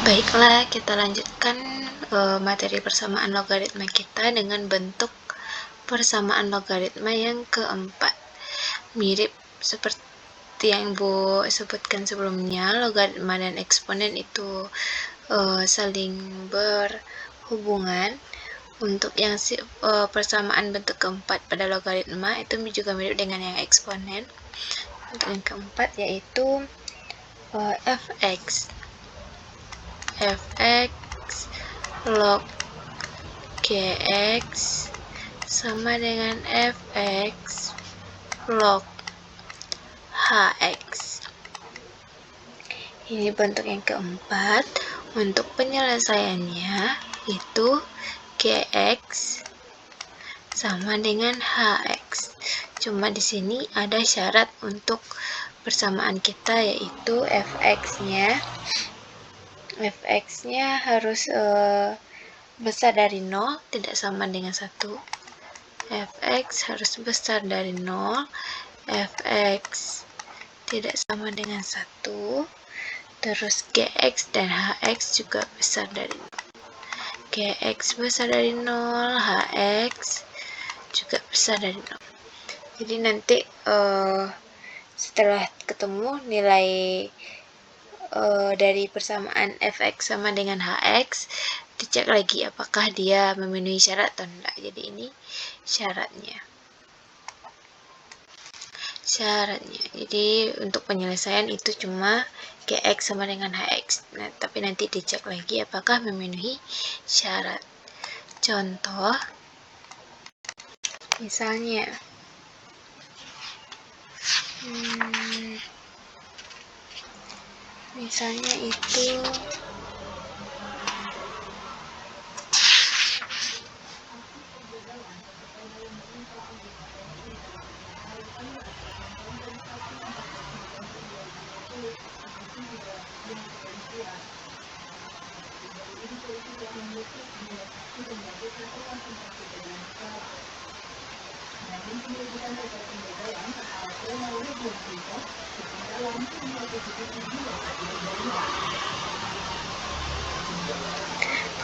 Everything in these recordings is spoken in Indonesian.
Baiklah, kita lanjutkan materi persamaan logaritma kita dengan bentuk persamaan logaritma yang keempat. Mirip seperti yang Ibu sebutkan sebelumnya, logaritma dan eksponen itu saling berhubungan. Untuk yang persamaan bentuk keempat pada logaritma itu juga mirip dengan yang eksponen. Untuk yang keempat yaitu fx log gx sama dengan fx log hx. Ini bentuk yang keempat. Untuk penyelesaiannya itu gx sama dengan hx. Cuma di sini ada syarat untuk persamaan kita, yaitu fx-nya harus besar dari 0, tidak sama dengan 1. Fx harus besar dari 0, fx tidak sama dengan 1, terus gx dan hx juga besar dari 0. Gx besar dari 0, hx juga besar dari 0. Jadi nanti setelah ketemu nilai dari persamaan fx sama dengan hx, dicek lagi apakah dia memenuhi syarat atau tidak. Jadi ini syaratnya. Jadi untuk penyelesaian itu cuma gx sama dengan hx. Nah, tapi nanti dicek lagi apakah memenuhi syarat. Contoh, misalnya itu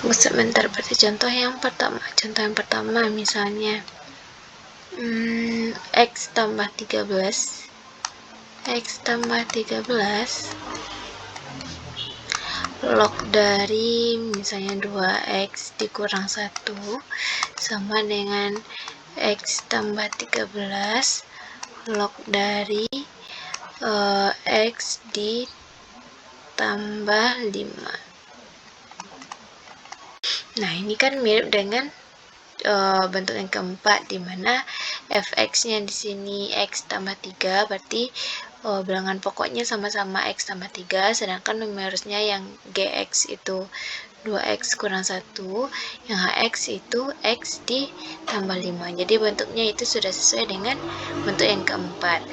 sebentar, berarti contoh yang pertama misalnya x tambah 13 log dari misalnya 2x dikurang 1 sama dengan x tambah 13 log dari x ditambah 5. Nah, ini kan mirip dengan bentuk yang keempat, di mana fx-nya di sini x tambah 3, berarti bilangan pokoknya sama-sama x tambah 3, sedangkan numerusnya yang gx itu 2x kurang 1, yang hx itu x ditambah 5. Jadi bentuknya itu sudah sesuai dengan bentuk yang keempat.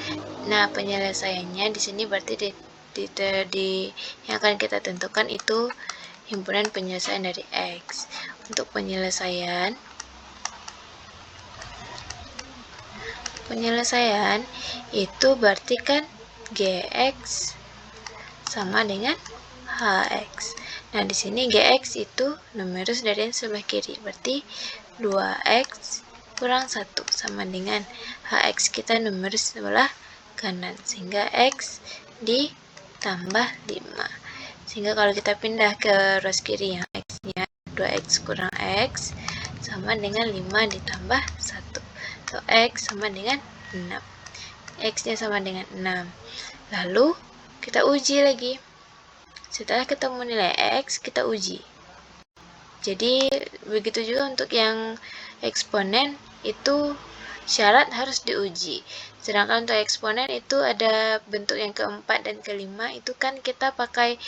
Nah, penyelesaiannya di sini berarti yang akan kita tentukan itu himpunan penyelesaian dari x. Untuk penyelesaian itu berarti kan gx sama dengan hx. Nah, di sini gx itu numerus dari yang sebelah kiri, berarti 2x kurang 1 sama dengan hx kita numerus sebelah kanan, sehingga x ditambah 5. Sehingga kalau kita pindah ke ruas kiri yang x-nya 2x kurang x sama dengan 5 ditambah 1. So, x sama dengan 6. X-nya sama dengan 6. Lalu kita uji lagi. Setelah ketemu nilai x, kita uji. Jadi begitu juga untuk yang eksponen itu syarat harus diuji. Sedangkan untuk eksponen itu ada bentuk yang keempat dan kelima, itu kan kita pakai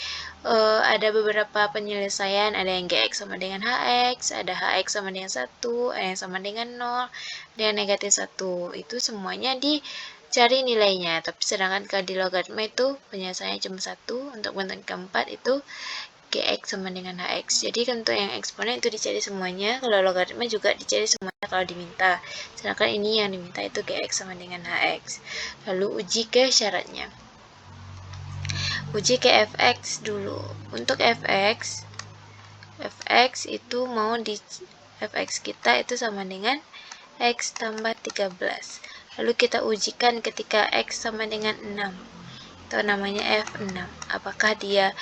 ada beberapa penyelesaian, ada yang gx sama dengan hx, ada hx sama dengan 1, ada yang sama dengan 0, ada yang negatif 1. Itu semuanya dicari nilainya. Tapi sedangkan kalau di logaritma itu penyelesaiannya cuma 1, untuk bentuk keempat itu gx sama dengan hx. Jadi untuk yang eksponen itu dicari semuanya, kalau logaritma juga dicari semuanya kalau diminta. Sedangkan ini yang diminta itu gx sama dengan hx. Lalu uji ke syaratnya. uji ke fx dulu. Untuk fx itu mau di fx kita itu sama dengan x tambah 13. Lalu kita ujikan ketika x sama dengan 6. Atau namanya f6. Apakah dia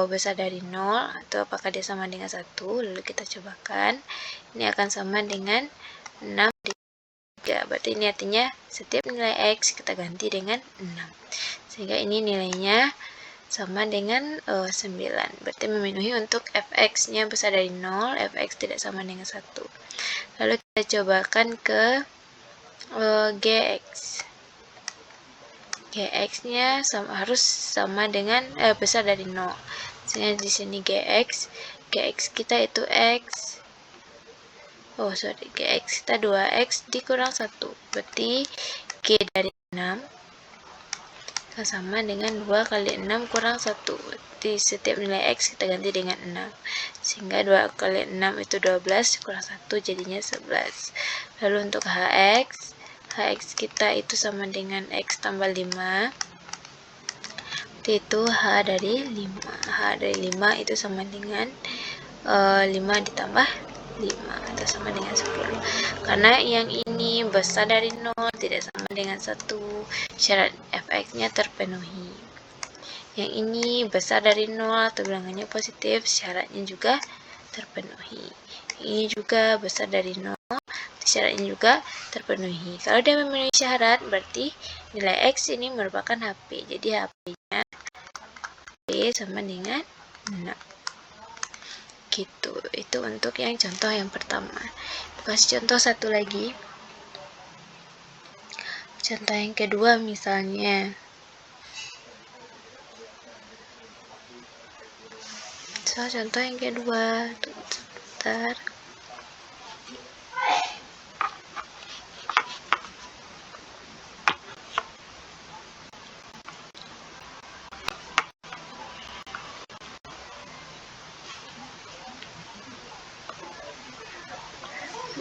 besar dari 0 atau apakah dia sama dengan 1? Lalu kita cobakan. Ini akan sama dengan 6 di 3. Berarti ini artinya setiap nilai x kita ganti dengan 6. Sehingga ini nilainya sama dengan 9. Berarti memenuhi untuk fx-nya besar dari 0, fx tidak sama dengan 1. Lalu kita cobakan ke gx. Gx-nya harus sama dengan besar dari 0. Misalnya di sini gx kita itu x. Gx kita 2x dikurang 1. Berarti g dari 6 sama dengan 2 kali 6 kurang 1. Di setiap nilai x kita ganti dengan 6. Sehingga 2 kali 6 itu 12 kurang 1 jadinya 11. Lalu untuk hx kita itu sama dengan x tambah 5. Itu h dari 5. H dari 5 itu sama dengan 5 ditambah 5 atau sama dengan 10. Karena yang ini besar dari 0 tidak sama dengan 1, syarat fx-nya terpenuhi. Yang ini besar dari 0 atau bilangannya positif, syaratnya juga terpenuhi. Ini juga besar dari 0, syaratnya juga terpenuhi. Kalau dia memenuhi syarat, berarti nilai x ini merupakan HP. Jadi HP-nya sama dengan 6. Gitu. Itu untuk yang contoh yang pertama. Kasih contoh satu lagi. Contoh yang kedua misalnya. Contoh yang kedua. Sebentar.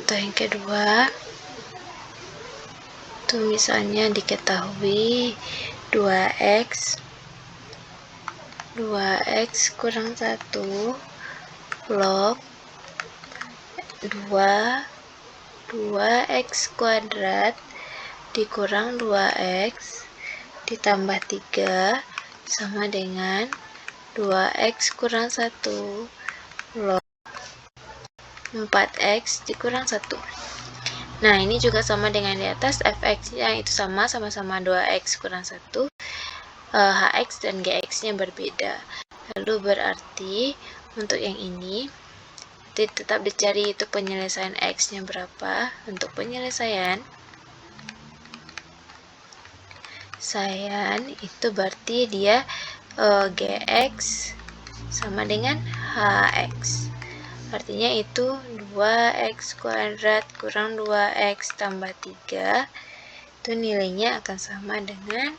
Contoh yang kedua, itu misalnya diketahui 2x kurang 1 log 2x kuadrat dikurang 2x ditambah 3 sama dengan 2x kurang 1 log 4x dikurang 1. Nah, ini juga sama dengan di atas, fx-nya itu sama-sama 2x kurang 1, hx dan gx-nya berbeda. Lalu berarti untuk yang ini tetap dicari itu penyelesaian x-nya berapa. Untuk penyelesaian itu berarti dia gx sama dengan hx. Artinya itu 2x kuadrat kurang 2x tambah 3. Itu nilainya akan sama dengan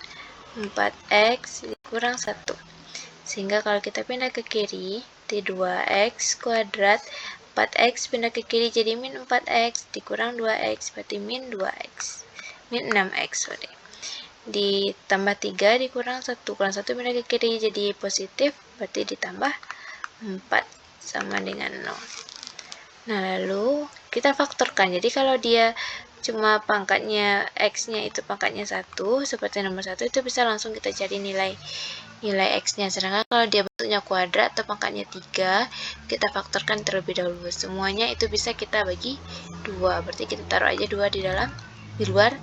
4x kurang 1. Sehingga kalau kita pindah ke kiri, di 2x kuadrat, 4x pindah ke kiri jadi min 4x dikurang 2x, berarti min 2x. Min 6x, sorry. Ditambah 3 dikurang 1. Kurang 1 pindah ke kiri jadi positif, berarti ditambah 4. Sama dengan 0. Nah, lalu kita faktorkan. Jadi kalau dia cuma pangkatnya x-nya itu pangkatnya 1 seperti nomor 1, itu bisa langsung kita cari nilai x-nya. Sedangkan kalau dia bentuknya kuadrat atau pangkatnya 3, kita faktorkan terlebih dahulu. Semuanya itu bisa kita bagi 2. Berarti kita taruh aja 2 di luar.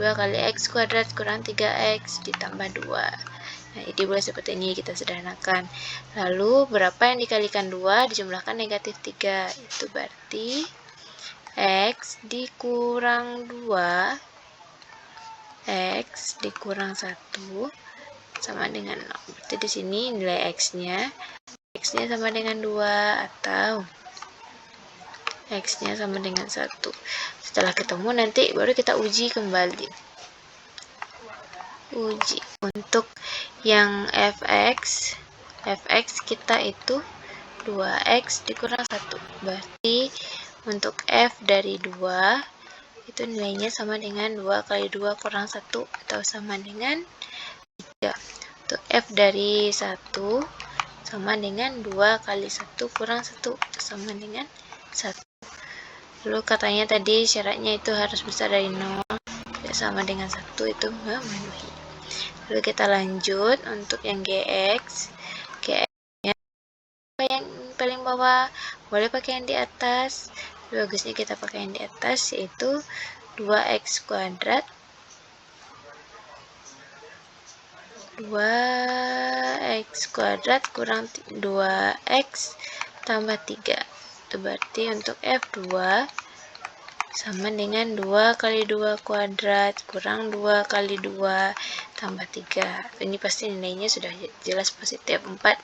2 kali x kuadrat kurang 3x ditambah 2. Nah, ini boleh seperti ini kita sederhanakan. Lalu berapa yang dikalikan 2 dijumlahkan negatif 3. Itu berarti x dikurang 2 x dikurang 1 sama dengan 0. Berarti di sini nilai x-nya sama dengan 2 atau x-nya sama dengan 1. Setelah ketemu nanti baru kita uji kembali. Uji untuk yang fx kita itu 2x dikurang 1. Berarti untuk f dari 2 itu nilainya sama dengan 2 kali 2 kurang 1 atau sama dengan 3. Untuk F dari 1 sama dengan 2 kali 1 kurang 1 sama dengan 1. Lalu katanya tadi syaratnya itu harus besar dari 0, tidak sama dengan 1, itu memenuhi. Lalu kita lanjut untuk yang GX. GX-nya yang paling bawah, boleh pakai yang di atas. Bagusnya kita pakai yang di atas, yaitu 2x kuadrat 2x kuadrat kurang 2x tambah 3. Itu berarti untuk F2 sama dengan 2 kali 2 kuadrat kurang 2 kali 2 tambah 3. Ini pasti nilainya sudah jelas positif. 4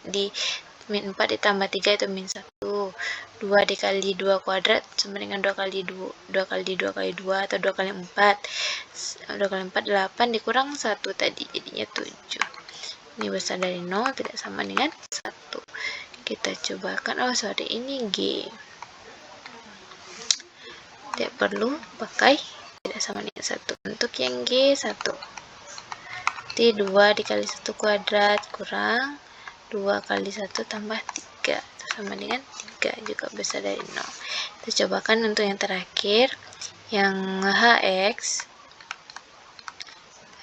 ditambah 3 itu min 1. 2 dikali 2 kuadrat sama dengan 2 kali 2 kali 2 kali 2 atau 2 kali 4. 2 kali 4 8 dikurang 1 tadi, jadinya 7. Ini besar dari 0, tidak sama dengan 1. Kita cobakan, ini G. Tidak perlu pakai tidak sama dengan 1. Untuk yang G 1. Jadi 2 dikali 1 kuadrat kurang 2 kali 1 tambah 3. Itu sama dengan 3, juga besar dari 0. Kita cobakan untuk yang terakhir, yang HX.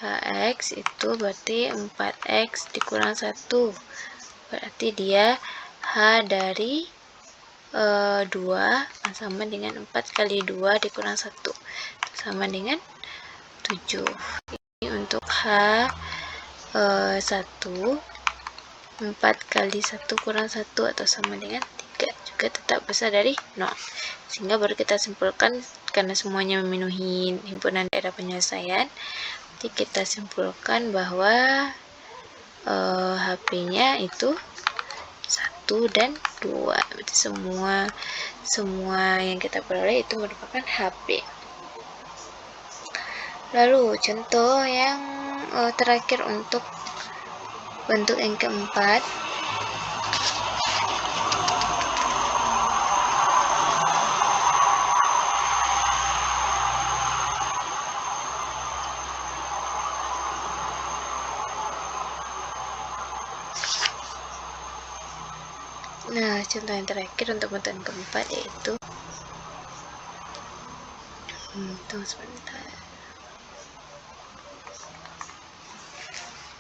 HX itu berarti 4x dikurang 1. Berarti dia H dari 2 sama dengan 4 kali 2 dikurang 1. Sama dengan 7. Ini untuk H 1. 4 kali 1 kurang 1 atau sama dengan 3. Juga tetap besar dari 0. Sehingga baru kita simpulkan, karena semuanya memenuhi himpunan daerah penyelesaian. Jadi kita simpulkan bahwa HP-nya itu 1 dan 2. Berarti semua yang kita peroleh itu merupakan HP. Lalu contoh yang terakhir untuk bentuk yang keempat. Nah, contoh yang terakhir untuk bentuk yang keempat yaitu tunggu sebentar.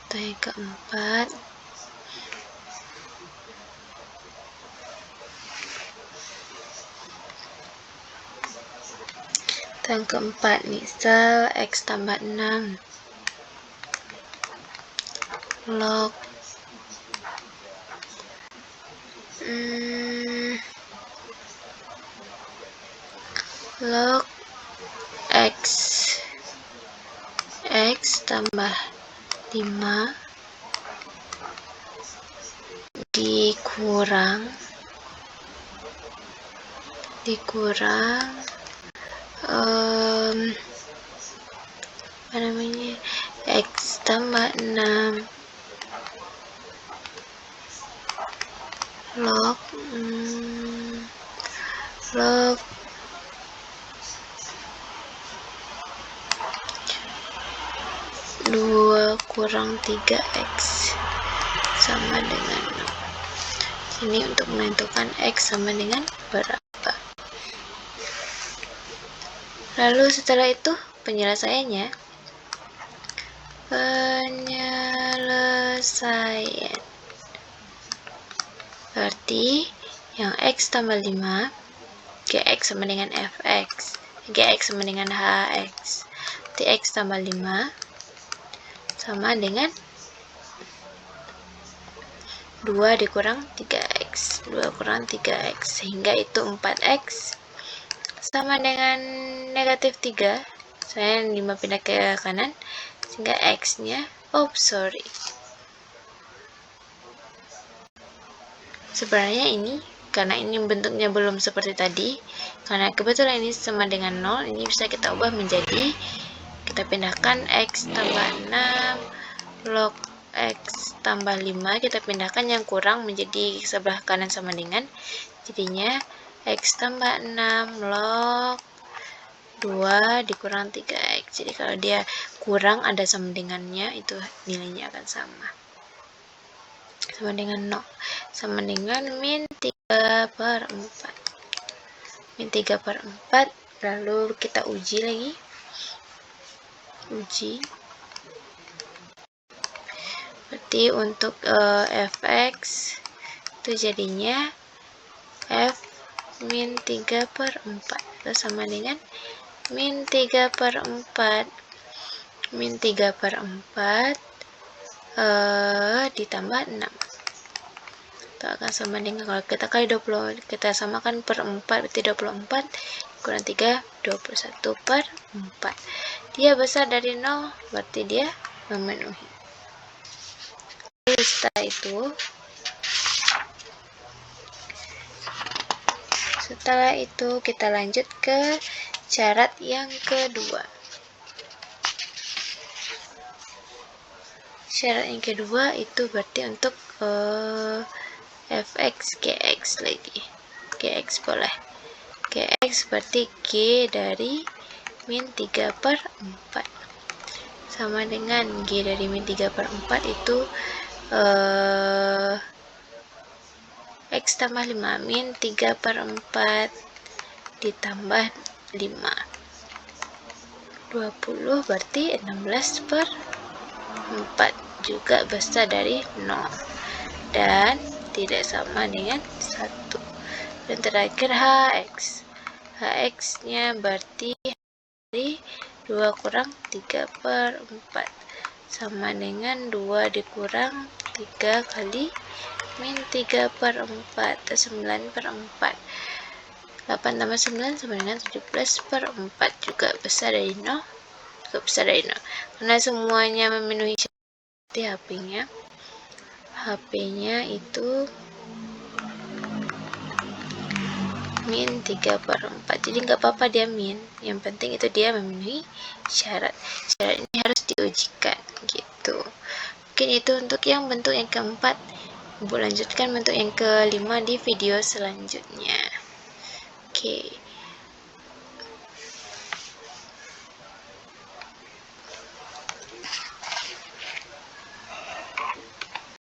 Contoh yang keempat, misal x tambah 6 log log x tambah 5 dikurang x tambah 6 log 2 kurang 3x sama dengan 6. Ini untuk menentukan x sama dengan berapa. Lalu setelah itu penyelesaiannya. Berarti yang x tambah 5, gx sama dengan fx, gx sama dengan hx. Berarti x tambah 5 sama dengan 2 dikurang 3x. 2 kurang 3x, sehingga itu 4x sama dengan negatif 3. Saya 5 pindah ke kanan, sehingga x-nya, sebenarnya ini, karena ini bentuknya belum seperti tadi, karena kebetulan ini sama dengan 0, ini bisa kita ubah menjadi, kita pindahkan x tambah 6 log x tambah 5, kita pindahkan yang kurang menjadi sebelah kanan sama dengan, jadinya x tambah 6 log 2 dikurang 3x. Jadi kalau dia kurang ada sama dengannya, itu nilainya akan sama. sama dengan 0, sama dengan min 3/4. Min 3/4, lalu kita uji lagi. Uji. Berarti untuk fx itu jadinya f min 3/4 itu sama dengan min 3/4. Min 3/4 ditambah 6 itu akan sama dengan, kalau kita kali 20, kita samakan per 4 berarti 24 kurang 3 21/4. Dia besar dari 0 berarti dia memenuhi. Setelah itu kita lanjut ke syarat yang kedua. Syarat yang kedua itu berarti untuk fx gx lagi. Gx boleh. Gx berarti g dari min 3/4 sama dengan g dari min 3/4 itu x tambah 5 min 3/4 ditambah 5 20 berarti 16/4 juga besar dari 0 dan tidak sama dengan 1. Dan terakhir hx. Hx nya berarti dari 2 kurang 3/4 sama dengan 2 dikurang 3 kali min 3/4 atau 9/4. 8 tambah 9 sama dengan 17/4 juga besar dari 0. Juga besar dari 0. Karena semuanya memenuhi syarat. HP-nya itu min 3/4. Jadi nggak apa-apa dia min. Yang penting itu dia memenuhi syarat. Syarat ini harus diujikan gitu. Mungkin itu untuk yang bentuk yang keempat. Ibu lanjutkan bentuk yang kelima di video selanjutnya. Oke.